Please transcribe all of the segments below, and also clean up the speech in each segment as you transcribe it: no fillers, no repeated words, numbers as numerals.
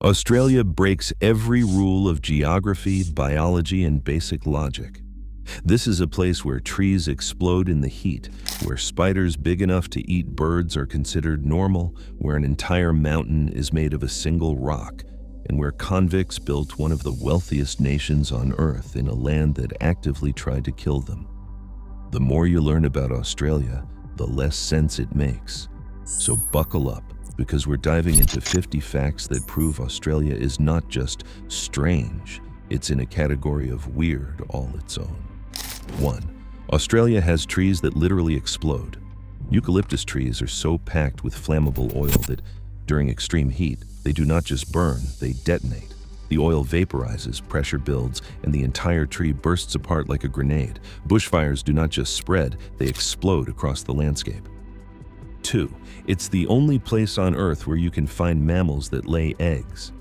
Australia breaks every rule of geography, biology, and basic logic. This is a place where trees explode in the heat, where spiders big enough to eat birds are considered normal, where an entire mountain is made of a single rock, and where convicts built one of the wealthiest nations on Earth in a land that actively tried to kill them. The more you learn about Australia, the less sense it makes. So buckle up, because we're diving into 50 facts that prove Australia is not just strange, it's in a category of weird all its own. 1. Australia has trees that literally explode. Eucalyptus trees are so packed with flammable oil that, during extreme heat, they do not just burn, they detonate. The oil vaporizes, pressure builds, and the entire tree bursts apart like a grenade. Bushfires do not just spread, they explode across the landscape. 2. It's the only place on Earth where you can find mammals that lay eggs.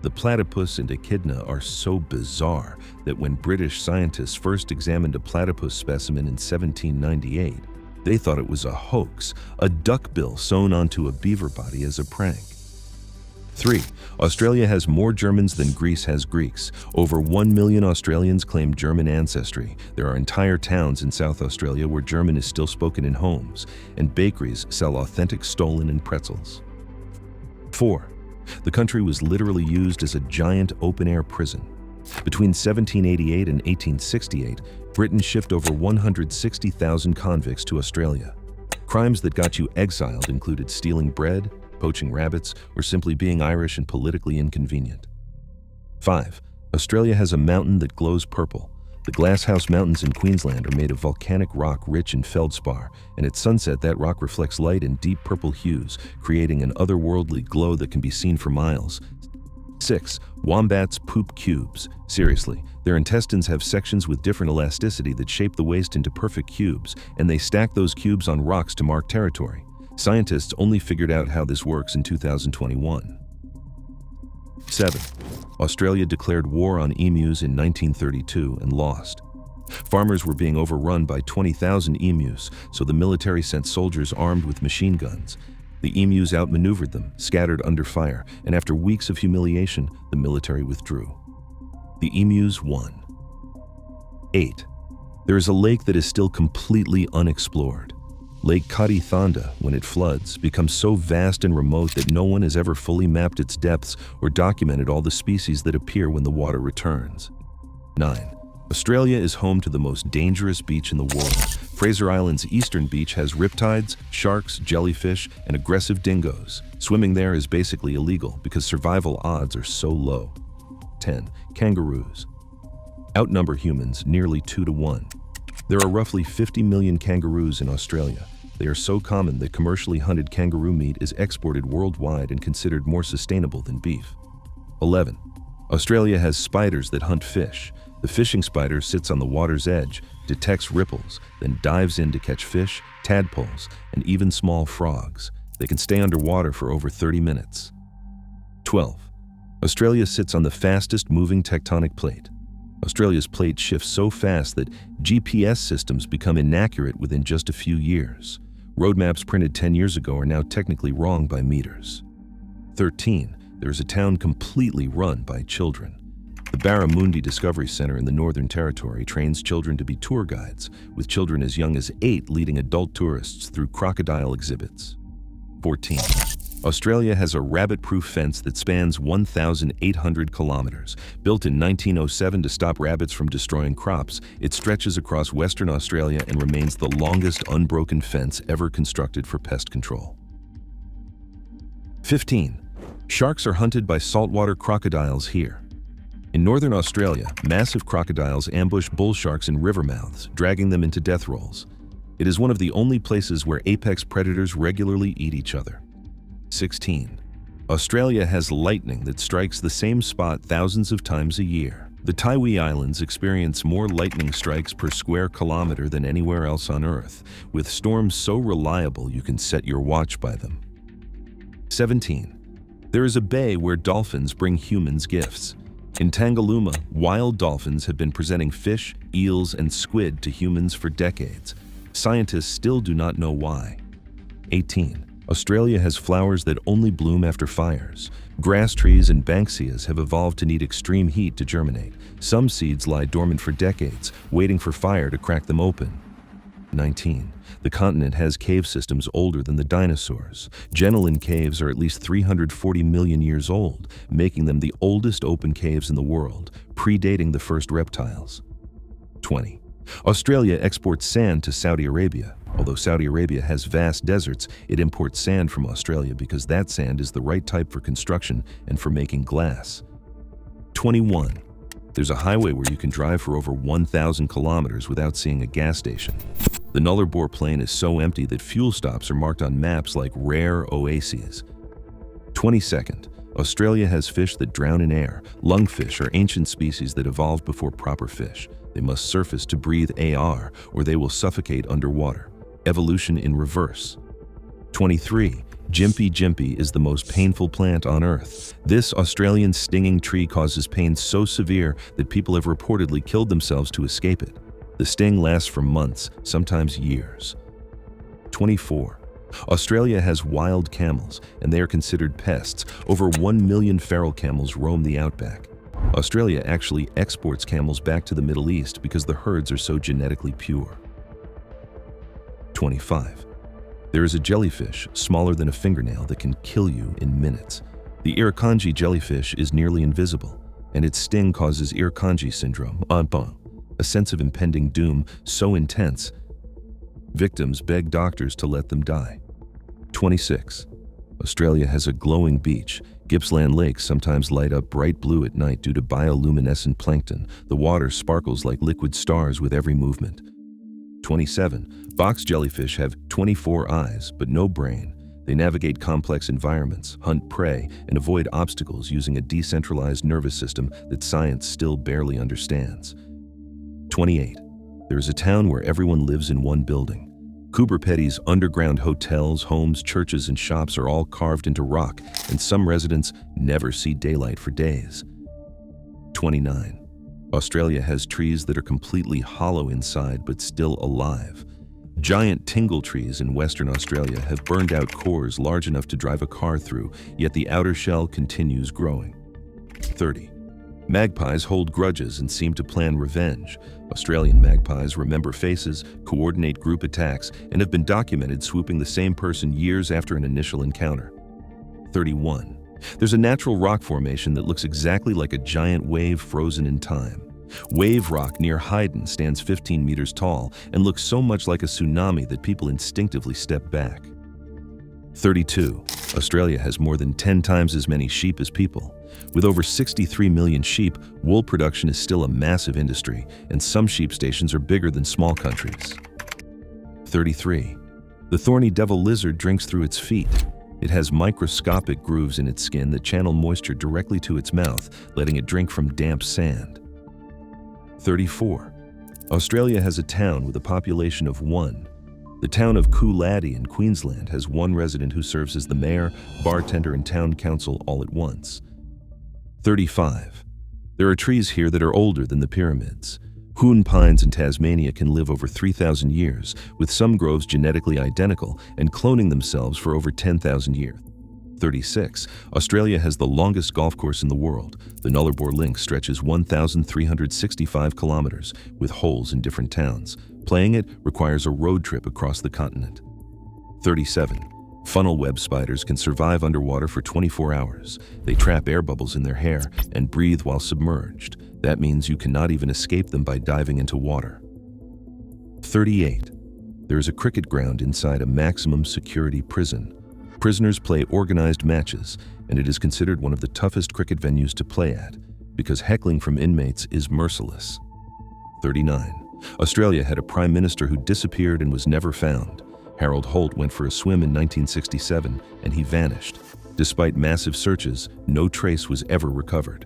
The platypus and echidna are so bizarre that when British scientists first examined a platypus specimen in 1798, they thought it was a hoax, a duckbill sewn onto a beaver body as a prank. 3. Australia has more Germans than Greece has Greeks. Over 1 million Australians claim German ancestry. There are entire towns in South Australia where German is still spoken in homes, and bakeries sell authentic stollen and pretzels. 4. The country was literally used as a giant open-air prison. Between 1788 and 1868, Britain shipped over 160,000 convicts to Australia. Crimes that got you exiled included stealing bread, poaching rabbits, or simply being Irish and politically inconvenient. 5. Australia has a mountain that glows purple. The Glasshouse Mountains in Queensland are made of volcanic rock rich in feldspar, and at sunset that rock reflects light in deep purple hues, creating an otherworldly glow that can be seen for miles. 6. Wombats poop cubes. Seriously, their intestines have sections with different elasticity that shape the waste into perfect cubes, and they stack those cubes on rocks to mark territory. Scientists only figured out how this works in 2021. 7. Australia declared war on emus in 1932 and lost. Farmers were being overrun by 20,000 emus, so the military sent soldiers armed with machine guns. The emus outmaneuvered them, scattered under fire, and after weeks of humiliation, the military withdrew. The emus won. 8. There is a lake that is still completely unexplored. Lake Catti-Thonda, when it floods, becomes so vast and remote that no one has ever fully mapped its depths or documented all the species that appear when the water returns. 9. Australia is home to the most dangerous beach in the world. Fraser Island's eastern beach has riptides, sharks, jellyfish, and aggressive dingoes. Swimming there is basically illegal because survival odds are so low. 10. Kangaroos outnumber humans nearly 2 to 1. There are roughly 50 million kangaroos in Australia. They are so common that commercially hunted kangaroo meat is exported worldwide and considered more sustainable than beef. 11. Australia has spiders that hunt fish. The fishing spider sits on the water's edge, detects ripples, then dives in to catch fish, tadpoles, and even small frogs. They can stay underwater for over 30 minutes. 12. Australia sits on the fastest moving tectonic plate. Australia's plate shifts so fast that GPS systems become inaccurate within just a few years. Road maps printed 10 years ago are now technically wrong by meters. 13. There is a town completely run by children. The Barramundi Discovery Center in the Northern Territory trains children to be tour guides, with children as young as 8 leading adult tourists through crocodile exhibits. 14. Australia has a rabbit-proof fence that spans 1,800 kilometers. Built in 1907 to stop rabbits from destroying crops, it stretches across Western Australia and remains the longest unbroken fence ever constructed for pest control. 15. Sharks are hunted by saltwater crocodiles here. In northern Australia, massive crocodiles ambush bull sharks in river mouths, dragging them into death rolls. It is one of the only places where apex predators regularly eat each other. 16. Australia has lightning that strikes the same spot thousands of times a year. The Tiwi Islands experience more lightning strikes per square kilometer than anywhere else on Earth, with storms so reliable you can set your watch by them. 17. There is a bay where dolphins bring humans gifts. In Tangalooma, wild dolphins have been presenting fish, eels, and squid to humans for decades. Scientists still do not know why. 18. Australia has flowers that only bloom after fires. Grass trees and banksias have evolved to need extreme heat to germinate. Some seeds lie dormant for decades, waiting for fire to crack them open. 19. The continent has cave systems older than the dinosaurs. Jenolan caves are at least 340 million years old, making them the oldest open caves in the world, predating the first reptiles. 20. Australia exports sand to Saudi Arabia. Although Saudi Arabia has vast deserts, it imports sand from Australia because that sand is the right type for construction and for making glass. 21. There's a highway where you can drive for over 1,000 kilometers without seeing a gas station. The Nullarbor Plain is so empty that fuel stops are marked on maps like rare oases. 22nd. Australia has fish that drown in air. Lungfish are ancient species that evolved before proper fish. They must surface to breathe AR, or they will suffocate underwater. Evolution in reverse. 23. Gympie gympie is the most painful plant on Earth. This Australian stinging tree causes pain so severe that people have reportedly killed themselves to escape it. The sting lasts for months, sometimes years. 24. Australia has wild camels, and they are considered pests. Over 1 million feral camels roam the outback. Australia actually exports camels back to the Middle East because the herds are so genetically pure. 25. There is a jellyfish, smaller than a fingernail, that can kill you in minutes. The Irukandji jellyfish is nearly invisible, and its sting causes Irukandji syndrome, a sense of impending doom so intense, victims beg doctors to let them die. 26. Australia has a glowing beach. Gippsland lakes sometimes light up bright blue at night due to bioluminescent plankton. The water sparkles like liquid stars with every movement. 27. Box jellyfish have 24 eyes, but no brain. They navigate complex environments, hunt prey, and avoid obstacles using a decentralized nervous system that science still barely understands. 28. There is a town where everyone lives in one building. Coober Pedy underground hotels, homes, churches, and shops are all carved into rock, and some residents never see daylight for days. 29. Australia has trees that are completely hollow inside but still alive. Giant tingle trees in Western Australia have burned out cores large enough to drive a car through, yet the outer shell continues growing. 30. Magpies hold grudges and seem to plan revenge. Australian magpies remember faces, coordinate group attacks, and have been documented swooping the same person years after an initial encounter. 31. There's a natural rock formation that looks exactly like a giant wave frozen in time. Wave Rock near Hayden stands 15 meters tall and looks so much like a tsunami that people instinctively step back. 32. Australia has more than 10 times as many sheep as people. With over 63 million sheep, wool production is still a massive industry, and some sheep stations are bigger than small countries. 33. The thorny devil lizard drinks through its feet. It has microscopic grooves in its skin that channel moisture directly to its mouth, letting it drink from damp sand. 34. Australia has a town with a population of 1. The town of Cooladi in Queensland has 1 resident who serves as the mayor, bartender, and town council all at once. 35. There are trees here that are older than the pyramids. Hoon pines in Tasmania can live over 3,000 years, with some groves genetically identical and cloning themselves for over 10,000 years. 36. Australia has the longest golf course in the world. The Nullarbor Links stretches 1,365 kilometers, with holes in different towns. Playing it requires a road trip across the continent. 37. Funnel web spiders can survive underwater for 24 hours. They trap air bubbles in their hair and breathe while submerged. That means you cannot even escape them by diving into water. 38. There is a cricket ground inside a maximum security prison. Prisoners play organized matches, and it is considered one of the toughest cricket venues to play at, because heckling from inmates is merciless. 39. Australia had a prime minister who disappeared and was never found. Harold Holt went for a swim in 1967, and he vanished. Despite massive searches, no trace was ever recovered.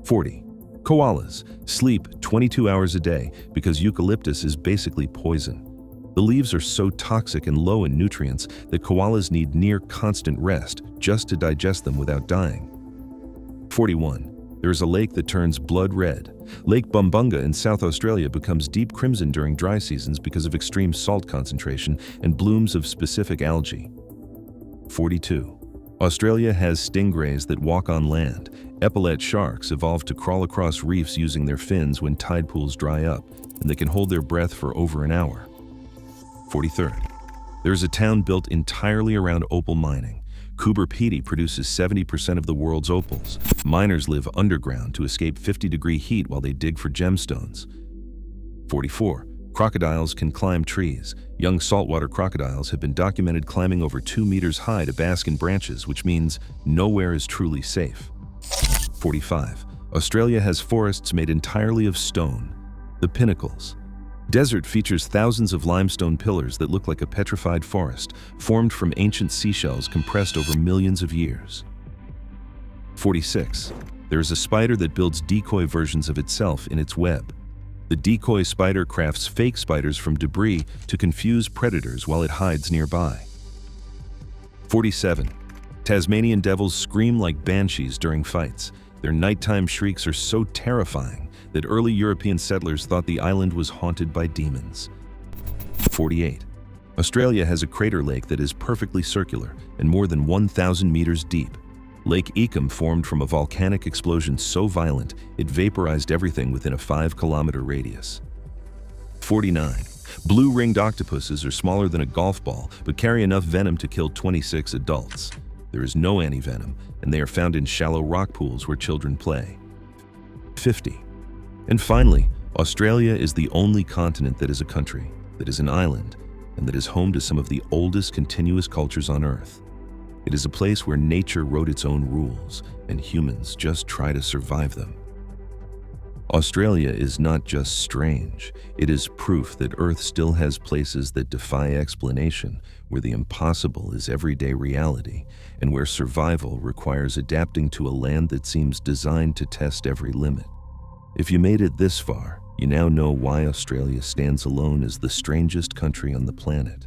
40. Koalas sleep 22 hours a day because eucalyptus is basically poison. The leaves are so toxic and low in nutrients that koalas need near constant rest just to digest them without dying. 41. There is a lake that turns blood red. Lake Bumbunga in South Australia becomes deep crimson during dry seasons because of extreme salt concentration and blooms of specific algae. 42. Australia has stingrays that walk on land. Epaulet sharks evolved to crawl across reefs using their fins when tide pools dry up, and they can hold their breath for over an hour. 43rd. There is a town built entirely around opal mining. Coober Pedy produces 70% of the world's opals. Miners live underground to escape 50-degree heat while they dig for gemstones. 44. Crocodiles can climb trees. Young saltwater crocodiles have been documented climbing over 2 meters high to bask in branches, which means nowhere is truly safe. 45. Australia has forests made entirely of stone. The Pinnacles. Desert features thousands of limestone pillars that look like a petrified forest, formed from ancient seashells compressed over millions of years. 46. There is a spider that builds decoy versions of itself in its web. The decoy spider crafts fake spiders from debris to confuse predators while it hides nearby. 47. Tasmanian devils scream like banshees during fights. Their nighttime shrieks are so terrifying that early European settlers thought the island was haunted by demons. 48. Australia has a crater lake that is perfectly circular and more than 1,000 meters deep. Lake Ecom formed from a volcanic explosion so violent it vaporized everything within a 5-kilometer radius. 49. Blue-ringed octopuses are smaller than a golf ball but carry enough venom to kill 26 adults. There is no antivenom, and they are found in shallow rock pools where children play. 50. And finally, Australia is the only continent that is a country, that is an island, and that is home to some of the oldest continuous cultures on Earth. It is a place where nature wrote its own rules, and humans just try to survive them. Australia is not just strange, it is proof that Earth still has places that defy explanation, where the impossible is everyday reality, and where survival requires adapting to a land that seems designed to test every limit. If you made it this far, you now know why Australia stands alone as the strangest country on the planet.